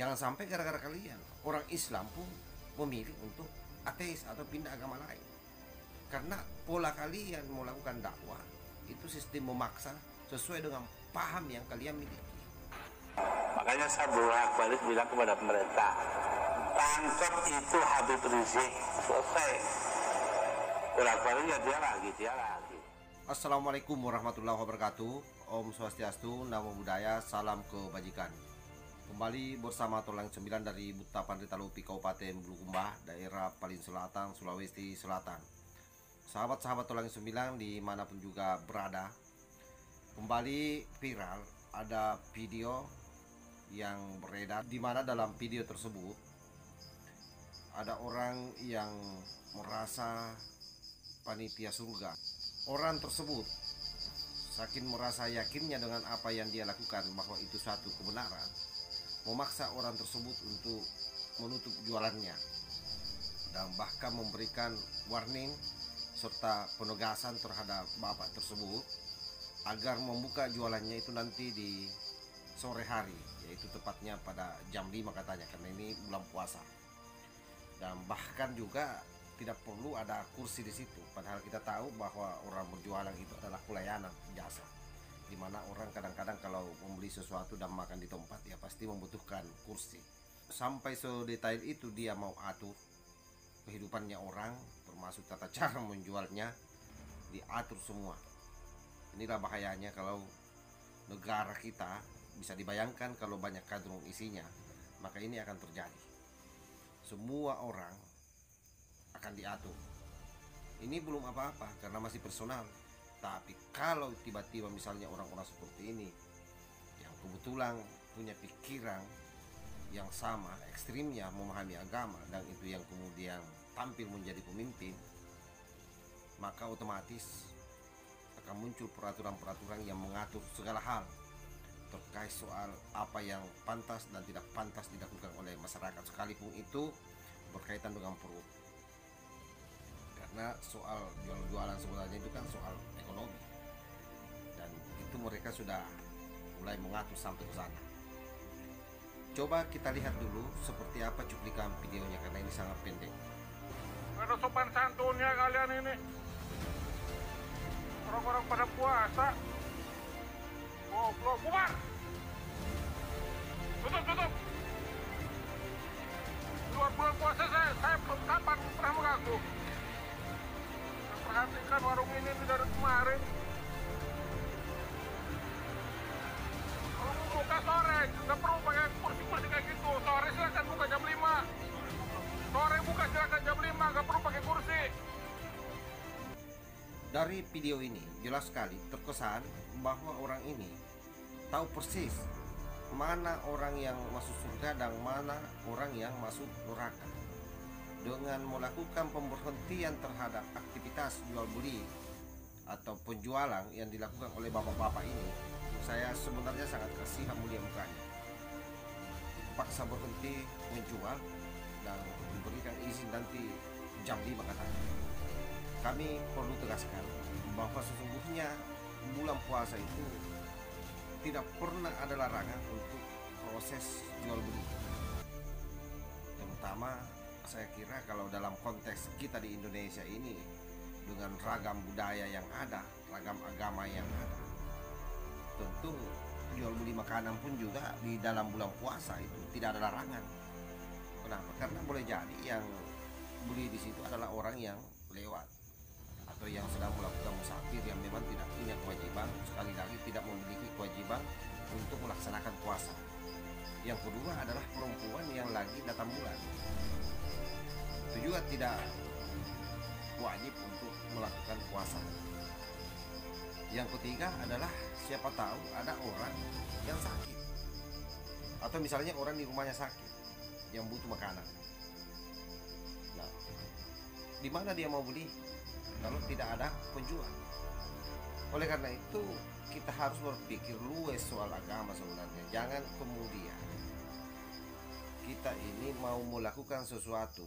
Jangan sampai gara-gara kalian orang Islam pun memilih untuk ateis atau pindah agama lain. Karena pola kalian melakukan dakwah itu sistem memaksa sesuai dengan paham yang kalian miliki. Makanya saya bolak-balik bilang kepada pemerintah, tangkap itu Habib Rizik, selesai. Bolak-balik ya dia lagi. Assalamualaikum warahmatullahi wabarakatuh. Om Swastiastu, Namo Buddhaya, salam kebajikan. Kembali bersama Tolang 9 dari Buta Pandita Lupi, Kabupaten Bulukumba, daerah paling selatan, Sulawesi Selatan. Sahabat-sahabat Tolang 9 dimanapun juga berada, kembali viral ada video yang beredar, di mana dalam video tersebut ada orang yang merasa panitia surga. Orang tersebut saking merasa yakinnya dengan apa yang dia lakukan bahwa itu satu kebenaran, memaksa orang tersebut untuk menutup jualannya dan bahkan memberikan warning serta penegasan terhadap bapak tersebut agar membuka jualannya itu nanti di sore hari, yaitu tepatnya pada jam 5 katanya, karena ini bulan puasa. Dan bahkan juga tidak perlu ada kursi di situ, padahal kita tahu bahwa orang berjualan itu adalah pelayanan jasa, dimana orang kadang-kadang kalau membeli sesuatu dan makan di tempat ya pasti membutuhkan kursi. Sampai sedetail itu dia mau atur kehidupannya orang, termasuk tata cara menjualnya diatur semua. Inilah bahayanya kalau negara kita, bisa dibayangkan kalau banyak kadrun isinya, maka ini akan terjadi. Semua orang akan diatur. Ini belum apa-apa karena masih personal. Tapi kalau tiba-tiba misalnya orang-orang seperti ini yang kebetulan punya pikiran yang sama, ekstrimnya memahami agama, dan itu yang kemudian tampil menjadi pemimpin, maka otomatis akan muncul peraturan-peraturan yang mengatur segala hal terkait soal apa yang pantas dan tidak pantas dilakukan oleh masyarakat, sekalipun itu berkaitan dengan perut. Karena soal jual-jualan sebenarnya itu kan soal ekonomi, dan itu mereka sudah mulai mengatur sampai ke sana. Coba kita lihat dulu seperti apa cuplikan videonya, karena ini sangat pendek. Ada sopan santunnya kalian ini. Orang-orang pada puasa. Goblok, bubar! Tutup! Luar bulan puasa saya belum kapan pernah mengaku. Perhatikan warung ini dari kemarin. Kalau mau buka sore, nggak perlu pakai kursi-kursi kayak gitu. Sore silakan buka jam 5. Sore buka silakan jam 5, nggak perlu pakai kursi. Dari video ini jelas sekali terkesan bahwa orang ini tahu persis mana orang yang masuk surga dan mana orang yang masuk neraka. Dengan melakukan pemberhentian terhadap aktivitas jual beli atau penjualan yang dilakukan oleh bapak-bapak ini, saya sebenarnya sangat kasihan mulia mukanya. Paksa berhenti menjual dan diberikan izin nanti jam 5 katanya. Kami perlu tegaskan bahwa sesungguhnya bulan puasa itu tidak pernah ada larangan untuk proses jual beli. Terutama saya kira kalau dalam konteks kita di Indonesia ini, dengan ragam budaya yang ada, ragam agama yang ada, tentu jual beli makanan pun juga di dalam bulan puasa itu tidak ada larangan. Kenapa? Karena boleh jadi yang beli di situ adalah orang yang lewat atau yang sedang melakukan musafir yang memang tidak punya kewajiban, sekali lagi tidak memiliki kewajiban untuk melaksanakan puasa. Yang kedua adalah perempuan yang lagi datang bulan, itu juga tidak wajib untuk melakukan puasa. Yang ketiga adalah siapa tahu ada orang yang sakit, atau misalnya orang di rumahnya sakit yang butuh makanan. Nah, di mana dia mau beli kalau tidak ada penjual? Oleh karena itu kita harus berpikir luas soal agama sebenarnya. Jangan kemudian kita ini mau melakukan sesuatu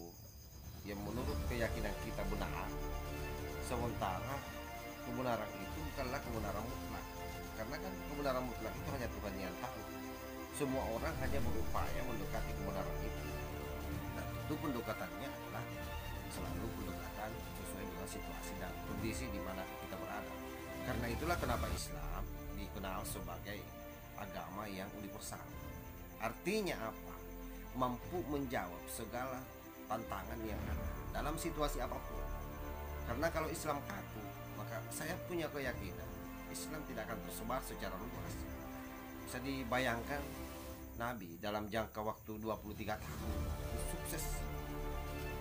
yang menurut keyakinan kita benar, sementara kebenaran itu bukanlah kebenaran mutlak. Karena kan kebenaran mutlak itu hanya Tuhan yang tahu. Semua orang hanya berupaya mendekati kebenaran itu. Dan tentu pendekatannya adalah selalu pendekatan sesuai dengan situasi dan kondisi di mana kita berada. Karena itulah kenapa Islam dikenal sebagai agama yang universal. Artinya apa? Mampu menjawab segala tantangan yang ada dalam situasi apapun. Karena kalau Islam kaku, maka saya punya keyakinan Islam tidak akan tersebar secara luas. Bisa dibayangkan Nabi dalam jangka waktu 23 tahun sukses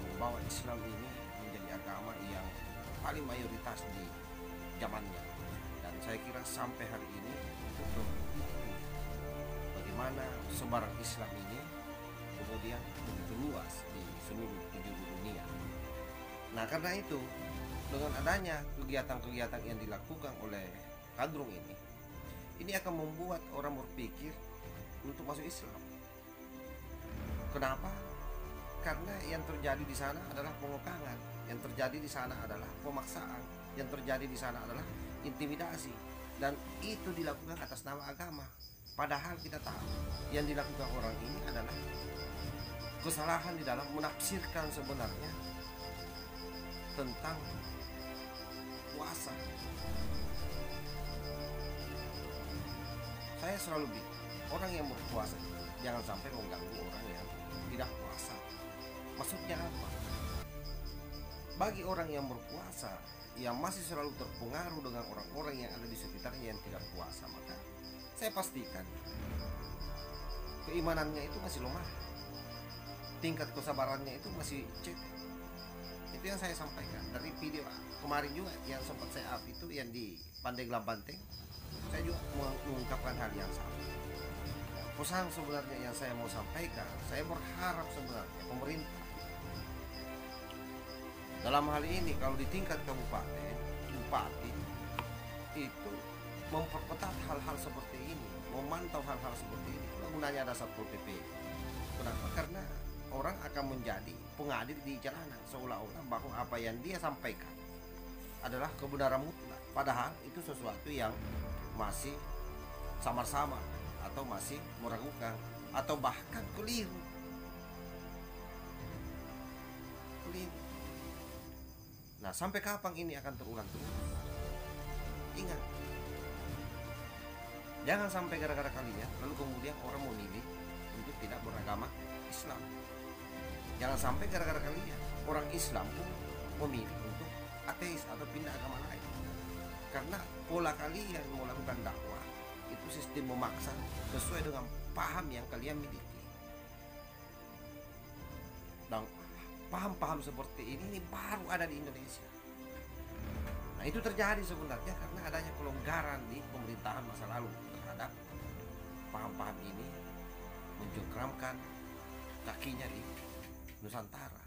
membawa Islam ini menjadi agama yang paling mayoritas di zamannya. Dan saya kira sampai hari ini itu terbukti bagaimana sebaran Islam ini kemudian begitu luas di seluruh penjuru dunia. Nah, karena itu dengan adanya kegiatan-kegiatan yang dilakukan oleh Kadrung ini akan membuat orang berpikir untuk masuk Islam. Kenapa? Karena yang terjadi di sana adalah pengekangan, yang terjadi di sana adalah pemaksaan, yang terjadi di sana adalah intimidasi, dan itu dilakukan atas nama agama. Padahal kita tahu yang dilakukan orang ini adalah kesalahan di dalam menafsirkan sebenarnya tentang puasa. Saya selalu bilang, orang yang berpuasa jangan sampai mengganggu orang yang tidak puasa. Maksudnya apa? Bagi orang yang berpuasa yang masih selalu terpengaruh dengan orang-orang yang ada di sekitarnya yang tidak puasa, maka saya pastikan keimanannya itu masih lemah, tingkat kesabarannya itu masih cetek. Itu yang saya sampaikan dari video kemarin juga yang sempat saya up itu yang di Pandeglang Banteng. Saya juga mengungkapkan hal yang sama. Pesan sebenarnya yang saya mau sampaikan, saya berharap sebenarnya pemerintah dalam hal ini kalau di tingkat kabupaten, bupati itu memperketat hal-hal seperti ini, memantau hal-hal seperti ini. Gunanya ada Satpol PP. Kenapa? Karena orang akan menjadi pengadil di jalanan seolah-olah bahwa apa yang dia sampaikan adalah kebenaran mutlak, padahal itu sesuatu yang masih samar-samar atau masih meragukan atau bahkan keliru. Nah, sampai kapan ini akan terulang terus? Ingat, jangan sampai gara-gara kalian lalu kemudian orang memilih untuk tidak beragama Islam. Jangan sampai gara-gara kalian orang Islam pun memilih untuk ateis atau pindah agama lain. Karena pola kalian melakukan dakwah itu sistem memaksa sesuai dengan paham yang kalian miliki. Dan paham-paham seperti ini baru ada di Indonesia. Nah, itu terjadi sebenarnya karena adanya kelonggaran di pemerintahan masa lalu terhadap paham-paham ini menjengkramkan kakinya di Nusantara.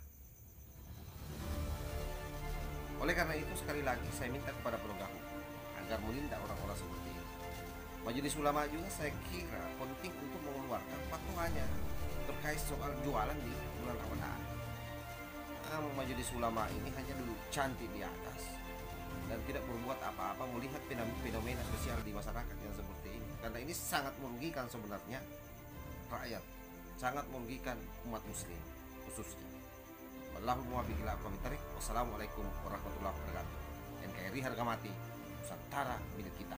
Oleh karena itu sekali lagi saya minta kepada penegak hukum agar menindak orang-orang seperti ini. Majelis Ulama juga saya kira penting untuk mengeluarkan fatwanya terkait soal jualan di bulan Ramadan. Majelis Ulama ini hanya duduk cantik di atas dan tidak berbuat apa-apa melihat fenomena sosial di masyarakat yang seperti ini. Karena ini sangat merugikan sebenarnya rakyat, sangat merugikan umat muslim khususnya. Wallahul muwaffiq ila aqwamit thoriq. Wassalamualaikum warahmatullahi wabarakatuh. NKRI harga mati, Nusantara milik kita.